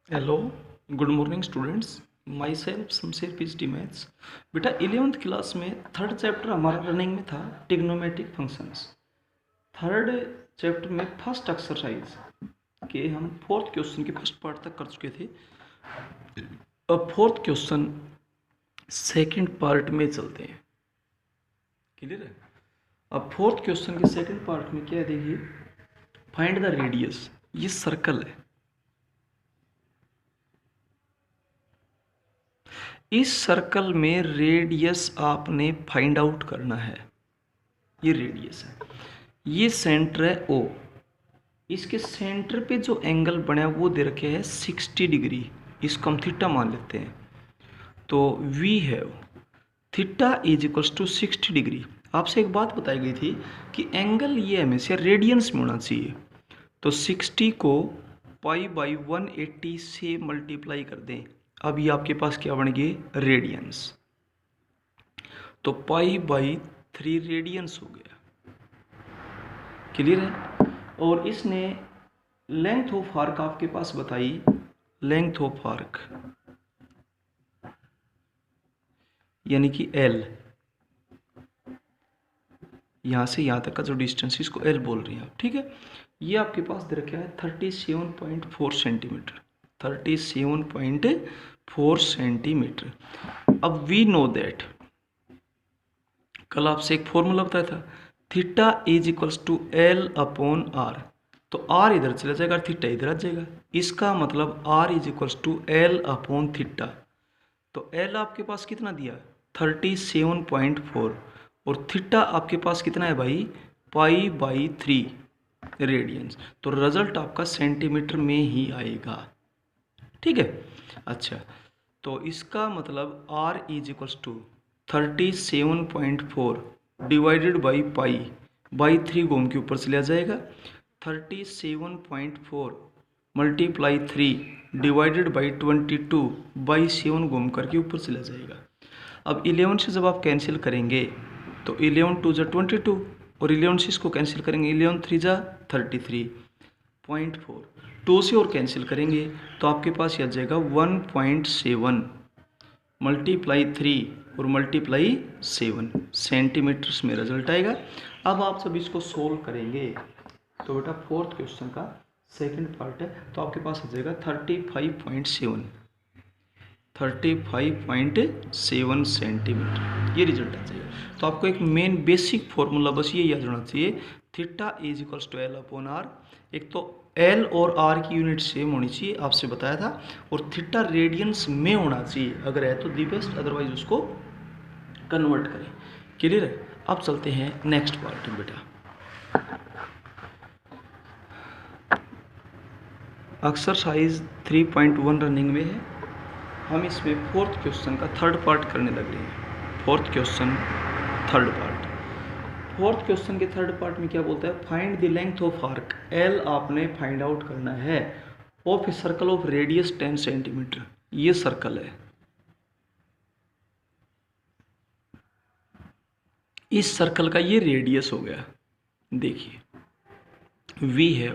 Hello, good morning students. My self Shamsher PhD maths. बेटा 11th class में third chapter हमारा running में था ट्रिग्नोमेट्रिक फंक्शंस। थर्ड चैप्टर में फर्स्ट एक्सरसाइज के हम फोर्थ क्वेश्चन के फर्स्ट पार्ट तक कर चुके थे। अब फोर्थ क्वेश्चन सेकंड पार्ट में चलते हैं। क्लियर है? अब फोर्थ क्वेश्चन के सेकंड पार्ट में क्या है, देखिए, फाइंड द रेडियस। ये सर्कल है। इस सर्कल में रेडियस आपने फाइंड आउट करना है। ये रेडियस है, ये सेंटर है ओ। इसके सेंटर पे जो एंगल बना है वो दे रखे है 60 डिग्री। इसको हम थीटा मान लेते हैं। तो वी है theta is equals to 60 degree. आपसे एक बात बताई गई थी कि एंगल ये हमेशा रेडियंस में होना चाहिए। तो 60 को पाई बाई 180 से मल्टीप्लाई कर दें। अब ये आपके पास क्या बन गए, रेडियंस। तो पाई बाई 3 रेडियंस हो गया। क्लियर है? और इसने लेंथ ऑफ आर्क आपके पास बताई। लेंथ ऑफ आर्क यानी कि एल, यहां से यहां तक का जो डिस्टेंस इसको एल बोल रही हैं आप। ठीक है, ये आपके पास दे रखा है 37.4 सेंटीमीटर। 37.4 सेंटीमीटर। अब वी नो दैट, कल आपसे एक फॉर्मूला बताया था, theta is equals to L upon R. तो आर इधर चला जाएगा, थीटा इधर आ जाएगा। इसका मतलब R is equals to L upon theta. तो एल आपके पास कितना दिया, 37.4, और थीटा आपके पास कितना है भाई, पाई बाई 3 रेडियंस। तो रिजल्ट आपका सेंटीमीटर में ही आएगा। ठीक है, अच्छा, तो इसका मतलब R is equals to 37.4 divided by pi by 3 गोम के ऊपर चला जाएगा। 37.4 मल्टीप्लाई 3 डिवाइडेड बाई 22 बाई 7 गोम करके ऊपर चला जाएगा। अब 11 से जब आप कैंसिल करेंगे तो 11 2 जा 22, और 11 से इसको कैंसिल करेंगे 11 3 जा 33.4। 2 से और कैंसिल करेंगे तो आपके पास आ जाएगा 1.7 मल्टीप्लाई 3 और मल्टीप्लाई 7 सेंटीमीटर्स में रिजल्ट आएगा। अब आप जब इसको सोल्व करेंगे तो बेटा फोर्थ क्वेश्चन का सेकंड पार्ट है, तो आपके पास आ जाएगा 35.7 सेंटीमीटर। ये रिजल्ट आ जाएगा। तो आपको एक मेन बेसिक फॉर्मूला बस ये याद होना चाहिए, theta is equals to L upon R. एक तो एल और आर की यूनिट सेम होनी चाहिए, आपसे बताया था, और थीटा रेडियंस में होना चाहिए। अगर है तो दी बेस्ट, अदरवाइज उसको कन्वर्ट करें। क्लियर है? अब चलते हैं नेक्स्ट पार्ट में बेटा। एक्सरसाइज 3.1 रनिंग में है। हम इसमें फोर्थ क्वेश्चन का थर्ड पार्ट करने लग रहे हैं। Fourth question third part. Fourth question के थर्ड पार्ट में क्या बोलता है, find the length of arc. L आपने फाइंड आउट करना है of a circle of radius 10 centimetre. ये सर्कल है, इस सर्कल का ये रेडियस हो गया। देखिए वी है,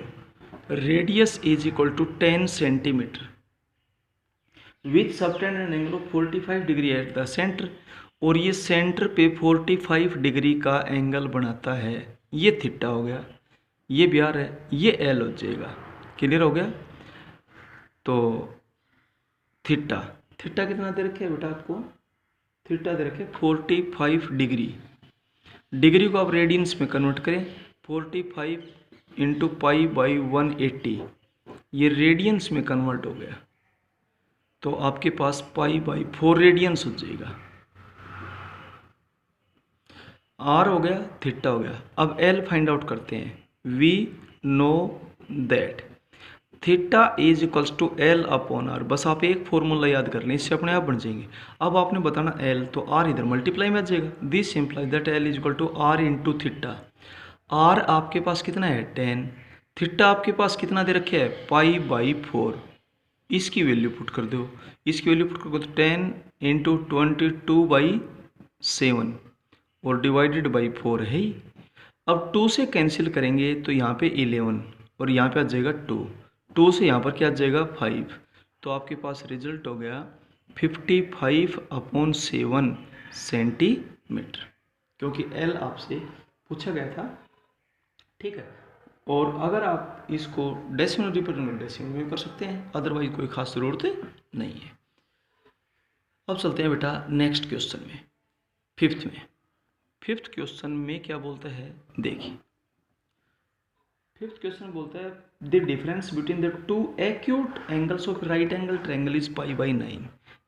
radius is equal to 10 centimetre with subtend angle of 45 degree at the centre. और ये सेंटर पे 45 डिग्री का एंगल बनाता है। ये थीटा हो गया, ये भी आर है, ये एल हो जाएगा। क्लियर हो गया? तो थीटा, थीटा कितना दे रखे है बेटा आपको, थीटा दे रखे 45 डिग्री। डिग्री को आप रेडियंस में कन्वर्ट करें, 45 इंटू पाई बाई 180, ये रेडियंस में कन्वर्ट हो गया। तो आपके पास पाई बाई 4 रेडियंस हो जाएगा। आर हो गया, थीटा हो गया। अब एल फाइंड आउट करते हैं। We know that theta is equals to L upon R. बस आप एक फॉर्मूला याद कर लें, इससे अपने आप बन जाएंगे। अब आपने बताना एल, तो आर इधर मल्टीप्लाई में आ जाएगा। This imply that L is equal to R into theta. R आपके पास कितना है 10, थीटा आपके पास कितना दे रखे है पाई बाई 4। इसकी वैल्यू पुट कर दो, इसकी वैल्यू पुट कर दो, तो 10 इंटू 22/7 और डिवाइडेड बाई 4 है ही। अब 2 से कैंसिल करेंगे तो यहाँ पे 11 और यहाँ पे आ जाएगा 2, 2 से यहाँ पर क्या आ जाएगा 5, तो आपके पास रिजल्ट हो गया 55/7 सेंटीमीटर, क्योंकि एल आपसे पूछा गया था। ठीक है, और अगर आप इसको डेसिमल रिप्रेजेंट डेसिमल में कर सकते हैं, अदरवाइज कोई खास ज़रूरत नहीं है। अब चलते हैं बेटा नेक्स्ट क्वेश्चन में, फिफ्थ में। फिफ्थ क्वेश्चन में क्या बोलता है, देखिए फिफ्थ क्वेश्चन बोलता है the difference between the two acute angles of right angle triangle is π/9।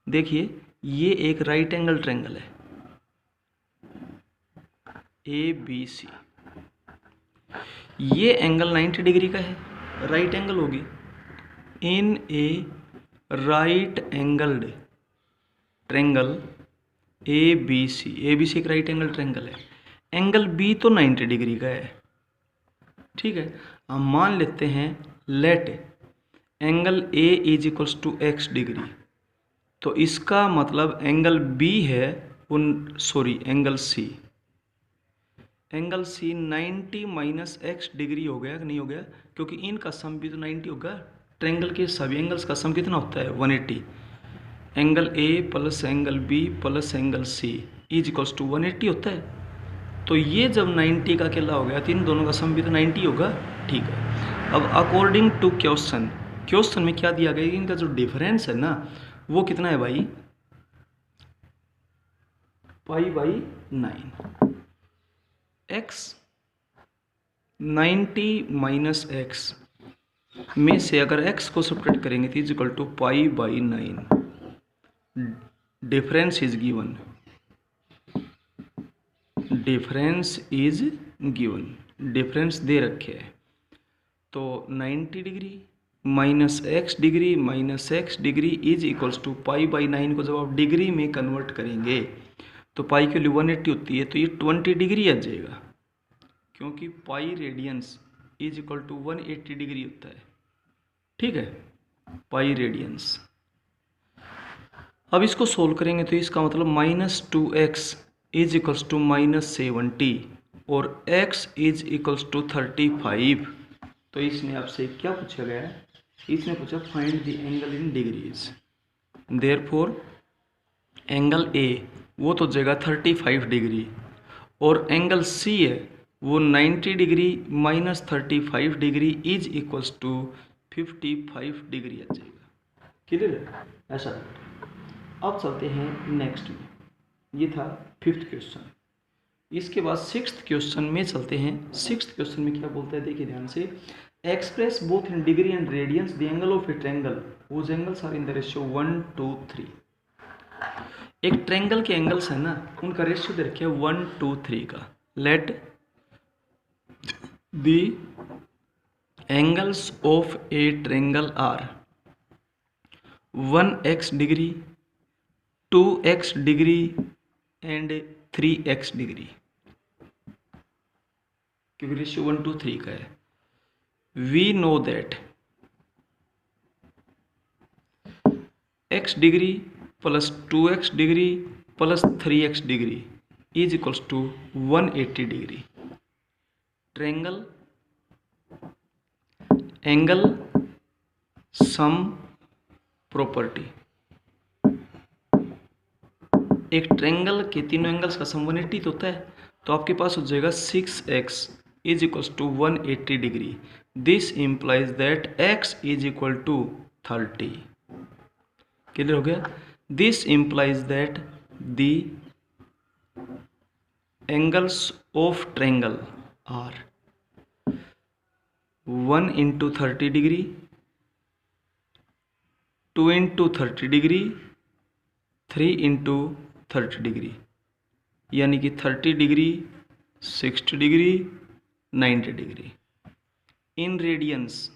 देखिए ये एक राइट एंगल ट्रायंगल है ABC, ये एंगल 90 डिग्री का है, राइट एंगल होगी in a right angled triangle ABC। ABC एक राइट एंगल ट्रायंगल है, एंगल B तो 90 डिग्री का है। ठीक है, हम मान लेते हैं let angle A is equals to x degree, तो इसका मतलब एंगल B है angle C, angle C 90 minus x degree हो गया कि नहीं हो गया, क्योंकि इनका सम भी तो 90 होगा। ट्रायंगल के सभी एंगल्स का सम कितना होता है 180। Angle A plus angle B plus angle C is equals to 180 होता है। तो ये जब 90 का अकेला हो गया तो इन दोनों का सम भी तो 90 होगा। ठीक है, अब अकॉर्डिंग टू क्वेश्चन में क्या दिया गया, इनका जो डिफरेंस है ना वो कितना है भाई, π/9। x 90 माइनस x में से अगर x को सब्ट्रैक्ट करेंगे तो is equal to π/9। Difference is given, difference दे रखे है। तो 90 degree minus x degree is equals to π/9 को जब आप डिग्री में कन्वर्ट करेंगे तो पाई की वैल्यू 180 होती है, तो ये 20 डिग्री आ जाएगा, क्योंकि pi radians is equal to 180 degree होता है। ठीक है, पाई रेडियंस। अब इसको सोल्व करेंगे तो इसका मतलब -2x इज इक्वल्स टू -70 और x इज इक्वल्स टू 35। तो इसने आपसे क्या पूछा गया है, इसने पूछा find the angle in degrees. Therefore angle A वो तो जाएगा 35 डिग्री और एंगल C है वो 90 degree minus 35 degree is equals to 55 degree आ जाएगा। क्लियर है ऐसा। अब चलते हैं नेक्स्ट में, ये था फिफ्थ क्वेश्चन। इसके बाद सिक्स्थ क्वेश्चन में चलते हैं। सिक्स्थ क्वेश्चन में क्या बोलता है, देखिए ध्यान से, express both in degree and radians the angle of a triangle whose angles are in the ratio 1 to 3। एक ट्रायंगल के एंगल्स है ना उनका रेशियो दे रखे 1 to 3 का। Let the angles of a triangle are 1x degree 2x degree and 3x degree, क्योंकि ratio 1 to 3 का है। We know that x degree plus 2x degree plus 3x degree is equals to 180 degree. Triangle angle sum property, एक triangle के तीनों angles का सम 180 होता है, तो आपके पास हो जाएगा 6x is equals to 180 degree. This implies that x is equal to 30। Clear हो गया। This implies that the angles of triangle are 1 into 30 degree 2 into 30 degree 3 into 30 degree, यानी कि 30 degree 60 degree 90 degree. In radians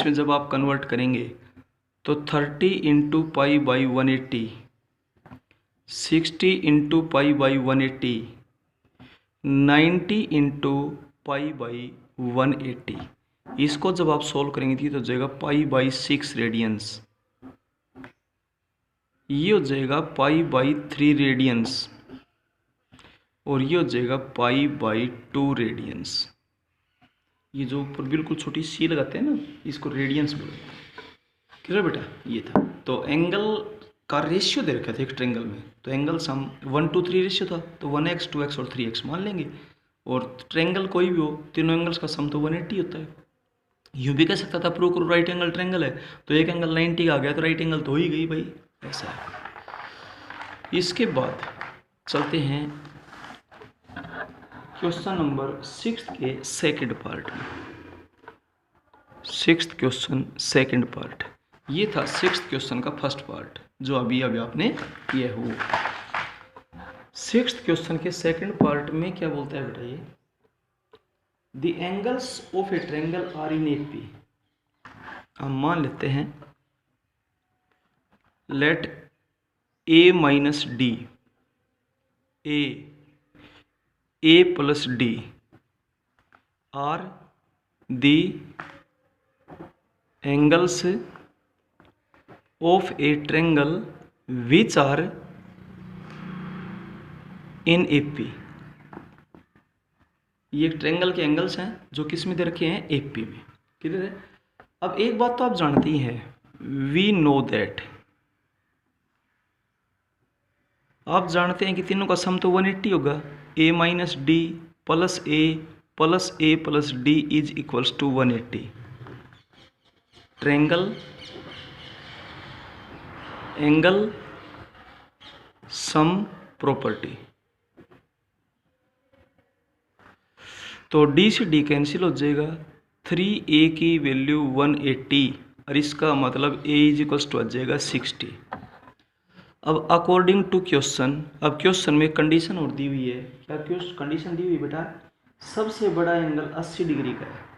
में जब आप convert करेंगे तो 30 into π/180, 60 into π/180, 90 into π/180, इसको जब आप सोल्व करेंगे तो जाएगा π/6 रेडियंस, ये हो जाएगा π/3 रेडियंस और ये हो जाएगा π/2 रेडियंस। ये जो ऊपर बिल्कुल छोटी सी लगाते हैं ना, इसको रेडियंस बोलते हैं। क्लियर बेटा? ये था। तो एंगल का रेशियो दे रखा था एक ट्रेंगल में, तो एंगल सम 1:3 रेशियो था, तो 1x 2x और 3x मान लेंगे। और ट्रेंगल कोई भी हो, तीनों एंगल्स का सम तो 180 होता है। यूँ भी कह सकता था प्रूव करो राइट एंगल ट्रेंगल है, तो एक एंगल 90 का आ गया तो राइट एंगल तो हो ही गई भाई, ऐसा है। इसके बाद चलते हैं क्वेश्चन नंबर 6 के सेकंड पार्ट में। 6th क्वेश्चन सेकंड पार्ट, ये था 6th क्वेश्चन का फर्स्ट पार्ट जो अभी आपने किया हो। 6th क्वेश्चन के सेकंड पार्ट में क्या बोलता है बेटा, ये the angles of a triangle are in AP. हम मान लेते हैं let a minus D, a plus D are the angles of a triangle which are in AP। ये ट्रायंगल के एंगल्स हैं जो किस में दे रखे हैं, AP में। क्लियर है? अब एक बात तो आप जानती हैं, वी नो दैट, आप जानते हैं कि तीनों का सम तो 180 होगा। a minus D plus a plus D is equals to 180। Triangle angle sum property, तो d से d कैंसिल हो जाएगा, 3a की वैल्यू 180 और इसका मतलब a इज इक्वल्स टू आ जाएगा 60। अब अकॉर्डिंग टू क्वेश्चन, अब क्वेश्चन में कंडीशन और दी हुई है, क्या कंडीशन दी हुई बेटा, सबसे बड़ा एंगल 80 डिग्री का है,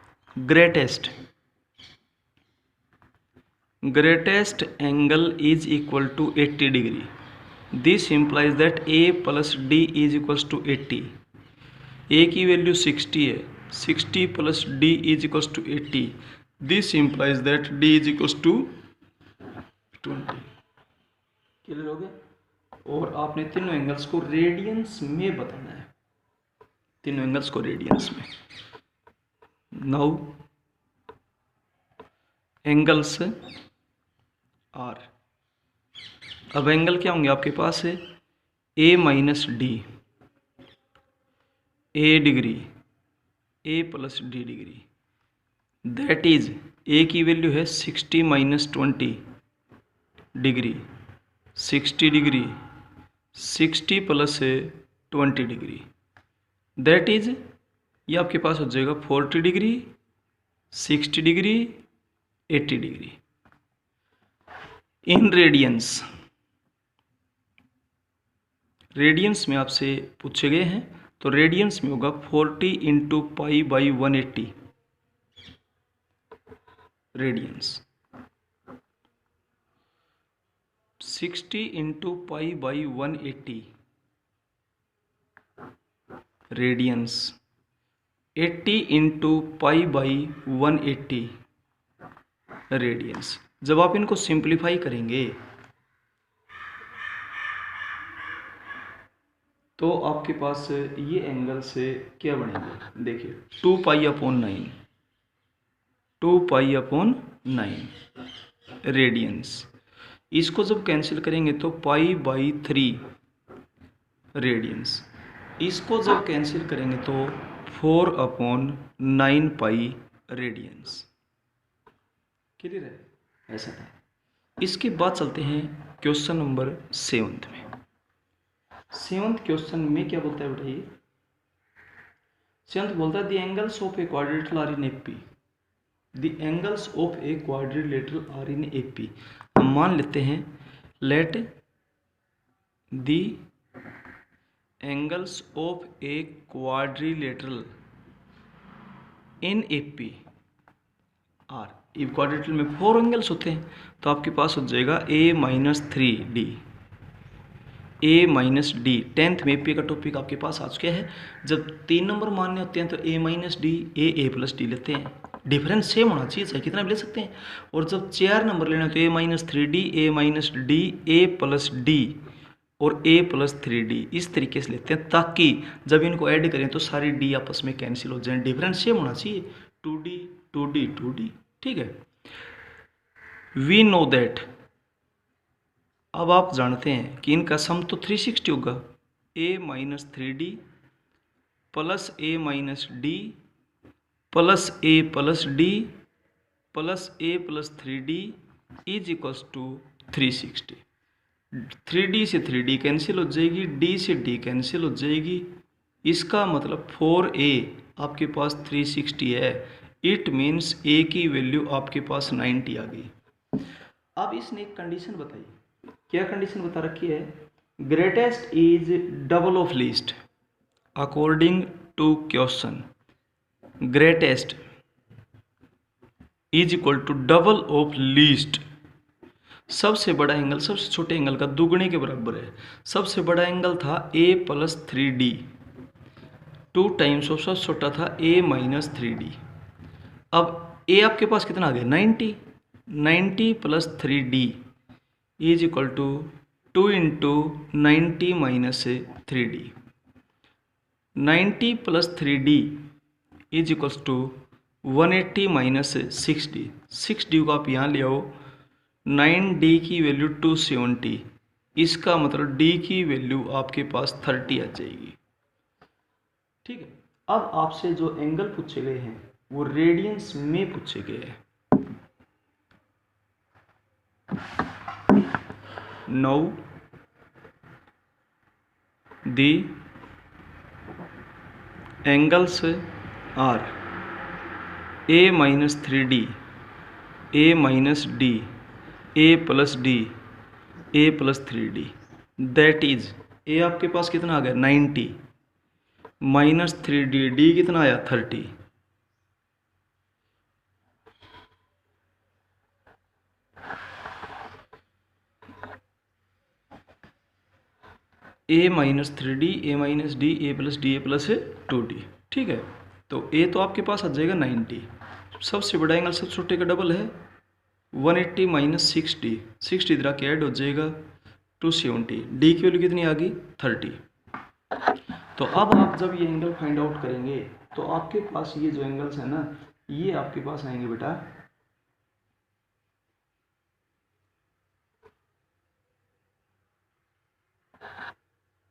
greatest angle is equal to 80 degree. This implies that a plus d is equals to 80. a की वैल्यू 60 है, 60 plus d is equals to 80. This implies that d is equals to 20. Clear हो गया? और आपने तीनों angles को radians में बताना है, तीनों एंगल्स को रेडियंस में। नाउ एंगल्स आर, अब एंगल क्या होंगे आपके पास है, a minus D, a degree, a plus D degree, that is a की वैल्यू है 60 minus 20 degree, 60 degree, 60 plus 20 degree, that is ये आपके पास हो जाएगा 40 degree, 60 degree, 80 degree. In radians, radians में आपसे पूछे गए हैं, तो रेडियंस में होगा 40 into pi by 180 radians, 60 into pi by 180 radians, 80 into pi by 180 radians. जब आप इनको सिंप्लीफाई करेंगे तो आपके पास ये एंगल से क्या बनेंगे, देखिए 2 pi upon 9, 2 pi upon 9 radians. इसको जब कैंसिल करेंगे तो पाई बाई 3 रेडियंस। इसको जब कैंसिल करेंगे तो 4 अपॉन 9 पाई रेडियंस। क्लियर है? ऐसा था। इसके बाद चलते हैं क्वेश्चन नंबर 7 में। 7th क्वेश्चन में क्या बोलता है बेटा, ये 7th बोलता है the angles of a quadrilateral are in AP, the angles of a quadrilateral are in AP. हम मान लेते हैं let the angles of a quadrilateral in AP are, quadrilateral में 4 एंगल्स होते हैं, तो आपके पास हो जाएगा a minus 3d, a minus D. 10th में एपी का टॉपिक आपके पास आ चुका है। जब 3 नंबर मानने होते हैं तो a minus D, a plus D लेते हैं, डिफरेंस सेम होना चाहिए, चाहे कितना भी ले सकते हैं। और जब 4 नंबर लेना तो a minus 3d, a minus D, a plus D और a प्लस 3d, इस तरीके से लेते हैं ताकि जब इनको ऐड करें तो सारी d आपस में कैंसिल हो जाए, डिफरेंस सेम होना चाहिए। 2D, ठीक है। वी नो दैट, अब आप जानते हैं कि इनका सम तो 360 होगा, a माइनस 3D प्लस a minus D plus a plus D plus a plus 3D is equals to 360। 3D से 3D कैंसिल हो जाएगी, D से D कैंसिल हो जाएगी। इसका मतलब 4a आपके पास 360 है। इट मीन्स a की वैल्यू आपके पास 90 आ गई। अब इसने एक कंडीशन बताई, क्या कंडीशन बता रखी है? Greatest is double of least. According to question, greatest is equal to double of least. सबसे बड़ा एंगल सबसे छोटे एंगल का दुगने के बराबर है। सबसे बड़ा एंगल था a plus 3D, 2 times of सबसे छोटा था a माइनस 3D। अब a आपके पास कितना आ गया? 90। 90 plus 3D is equal to 2 into 90 minus 3D। 90 plus 3D is equals to 180 minus 6D। 6D को आप यहाँ ले आओ, 9D की वैल्यू 270। इसका मतलब D की वैल्यू आपके पास 30 आ जाएगी, ठीक है। अब आपसे जो एंगल पूछे गए हैं वो रेडियंस में पूछे गए हैं। Now the angles are a minus 3D, a minus D, a plus D, a plus 3D। That is, a आपके पास कितना आ गया? 90 माइनस 3D, D कितना आया? 30। a minus 3D, a minus D, a plus D, a plus 2D, ठीक है। तो a तो आपके पास आ जाएगा 90। सबसे बड़ा एंगल सबसे छोटे का डबल है, 180 माइनस 6D, 6D इधर के ऐड हो जाएगा 270। D की वैल्यू कितनी आ गई? 30। तो अब आप जब ये एंगल फाइंड आउट करेंगे तो आपके पास ये जो एंगल्स है ना, ये आपके पास आएंगे बेटा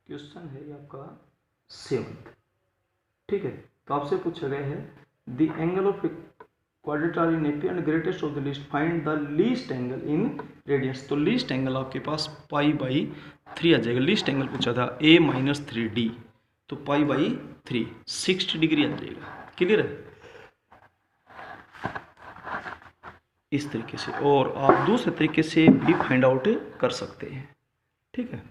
क्वेश्चन है ये आपका 7th, ठीक है। तो आपसे पूछा गया है the angle of क्वाड्रेटर in AP and greatest of the least, find the least angle in radius. तो लीस्ट एंगल आपके पास पाई बाई 3 आ जाएगा। लीस्ट एंगल पूछा था a माइनस 3D, तो पाई बाई 3 60 डिग्री आ जाएगा। क्लियर है? इस तरीके से, और आप दूसरे तरीके से भी फाइंड आउट कर सकते हैं, ठीक है।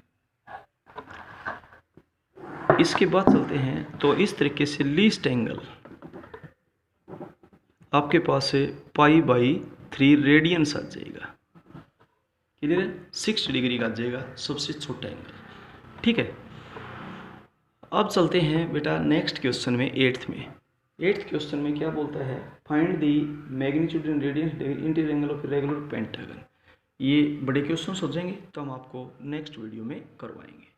इसके बाद चलते हैं, तो इस तरीके से लीस्ट एंगल आपके पास है पाई बाई 3 रेडियंस आ जाएगा। क्लियर है? 60 डिग्री का आ जाएगा सबसे छोटा एंगल, ठीक है। अब चलते हैं बेटा नेक्स्ट क्वेश्चन में, 8th में। 8th क्वेश्चन में क्या बोलता है? Find the magnitude in radiance interior angle of regular pentagon. ये बड़े क्वेश्चन हो जाएंगे तो हम आपको नेक्स्ट वीडियो में करवाएंगे।